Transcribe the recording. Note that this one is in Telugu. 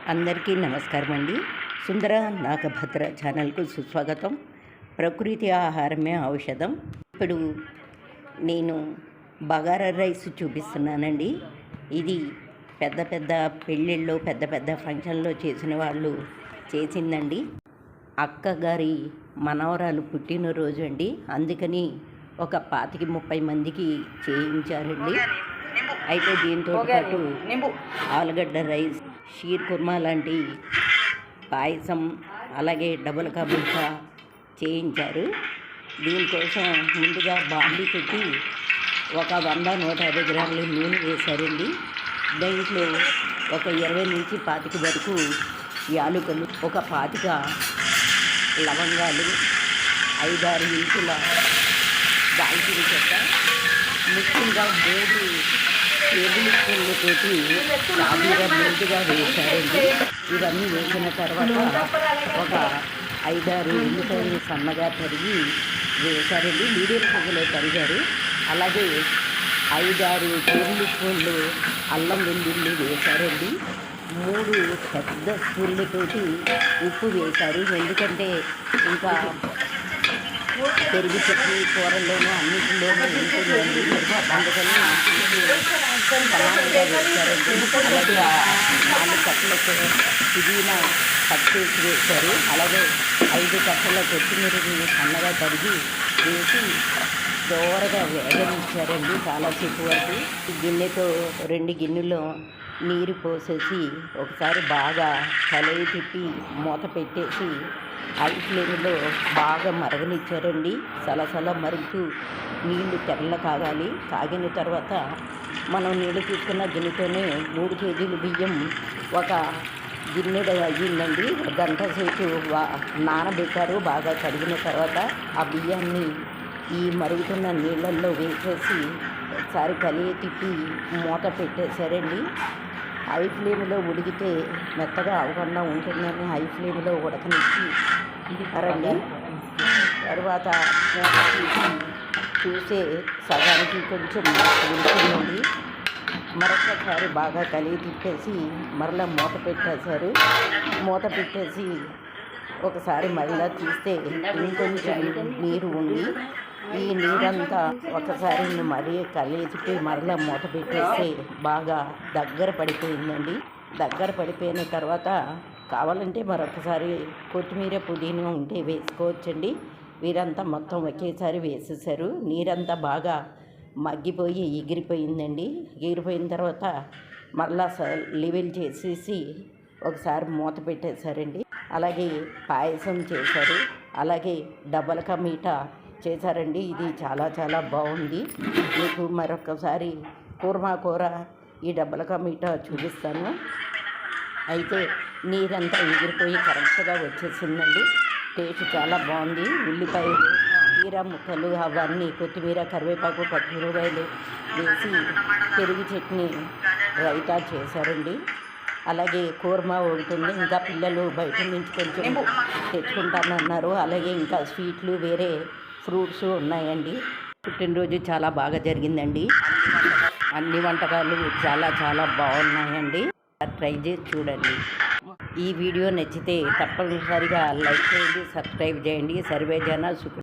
అందరికీ నమస్కారం అండి. సుందర నాగభద్ర ఛానల్కు సుస్వాగతం. ప్రకృతి ఆహారమే ఔషధం. ఇప్పుడు నేను బగారా రైస్ చూపిస్తున్నానండి. ఇది పెద్ద పెద్ద పెళ్ళిళ్ళు, పెద్ద పెద్ద ఫంక్షన్లో చేసిన వాళ్ళు చేసిందండి. అక్కగారి మనవరాలు పుట్టినరోజు అండి. అందుకని ఒక 25-30 మందికి చేయించారండి. అయితే దీంతో పాటు ఆలుగడ్డ రైస్, షీర్ కుర్మా లాంటి పాయసం, అలాగే డబుల్ కా మీఠా చేయించారు. దీనికోసం ముందుగా బాండీ పెట్టి ఒక 100-150 గ్రాములు నూనె వేశారండి. దీంట్లో ఒక 20 నుంచి 25 వరకు యాలకులు, ఒక 25 లవంగాలు, 5-6 ఇంచుల దాల్చిన చెక్క, ముఖ్యంగా 3 టేబుల్ స్పూన్లతోటి షాజీరా ముందుగా వేశారండి. ఇవన్నీ వేసిన తర్వాత ఒక 5-6 ఉల్లిపాయలు సన్నగా తరిగి వేశారండి. మీడియం సైజులో తరిగారు. అలాగే 5-6 టేబుల్ స్పూన్లు అల్లం వెల్లుల్లి వేశారండి. 3 పెద్ద స్పూన్లతోటి ఉప్పు వేశారు. ఎందుకంటే ఇంకా పెరుగు చట్నీ కూరల్లోనూ అన్నింటిలోనూ ఉంటుందండి. అందుకని సమానంగా వేశారండి. అలాగే 4 కట్టలకు పుదీనా కట్ చేసి వేశారు. అలాగే 5 కట్టల కొత్తిమీరని సన్నగా తరిగి వేసి దోరగా వేగనిచ్చారండి చాలాసేపు వరకు. గిన్నెతో 2 గిన్నెలో నీరు పోసేసి ఒకసారి బాగా కలయి తిప్పి మూత పెట్టేసి హై ఫ్లేమ్లో బాగా మరగనిచ్చారండి. సలసల మరుగుతూ నీళ్లు తెల్ల కాగాలి. కాగిన తర్వాత మనం నీళ్ళు తీసుకున్న గిన్నెతోనే 3 కేజీలు బియ్యం ఒక గిన్నెడు అయ్యిందండి. గంట సేపు నానబెట్టారు. బాగా కడిగిన తర్వాత ఆ బియ్యాన్ని ఈ మరుగుతున్న నీళ్ళల్లో వేసేసి ఒకసారి కలిగి తిప్పి మూత పెట్టేశారండి. హై ఫ్లేమ్లో ఉడికితే మెత్తగా అవ్వకుండా ఉంటుందని హై ఫ్లేమ్లో ఉడకనిచ్చి రండి. తర్వాత మూత తీసి చూసే సగానికి కొంచెం ఉడికిందండి. మరొకసారి బాగా కలిగి తిప్పేసి మరలా మూత పెట్టేశారు. మూత పెట్టేసి ఒకసారి మళ్ళీ తీస్తే ఇంకొంచెం నీరు ఉంది. ఈ నీరంతా ఒకసారి మరీ కలిపి మరలా మూత పెట్టేస్తే బాగా దగ్గర పడిపోయిందండి. దగ్గర పడిపోయిన తర్వాత కావాలంటే మరొకసారి కొత్తిమీర పుదీనా ఉంటే వేసుకోవచ్చండి. వీరంతా మొత్తం ఒకేసారి వేసేసారు. నీరంతా బాగా మగ్గిపోయి ఎగిరిపోయిందండి. ఎగిరిపోయిన తర్వాత మరలా లెవెల్ చేసేసి ఒకసారి మూత పెట్టేశారండి. అలాగే పాయసం చేశారు. అలాగే డబల్ కా మీఠా చేశారండి. ఇది చాలా చాలా బాగుంది. మీకు మరొకసారి కూర్మా కూర, ఈ డబల్ కా మీఠా చూపిస్తాను. అయితే నీరంతా ఎగిరిపోయి కరెక్ట్గా వచ్చేసిందండి. టేస్ట్ చాలా బాగుంది. ఉల్లిపాయలు, కీరా ముక్కలు అవన్నీ, కొత్తిమీర, కరివేపాకు, పచ్చిమిరపకాయలు వేసి పెరుగు చట్నీ రైతా చేశారండి. అలాగే కూర్మా ఉంటుంది. ఇంకా పిల్లలు బయట నుంచి కొంచెం తెచ్చుకుంటానన్నారు. అలాగే ఇంకా స్వీట్లు, వేరే ఫ్రూట్స్ ఉన్నాయండి. పుట్టినరోజు చాలా బాగా జరిగిందండి. అన్ని వంటకాలు చాలా చాలా బాగున్నాయండి. ట్రై చేసి చూడండి. ఈ వీడియో నచ్చితే తప్పనిసరిగా లైక్ చేయండి, సబ్స్క్రైబ్ చేయండి. సర్వే జన సుఖ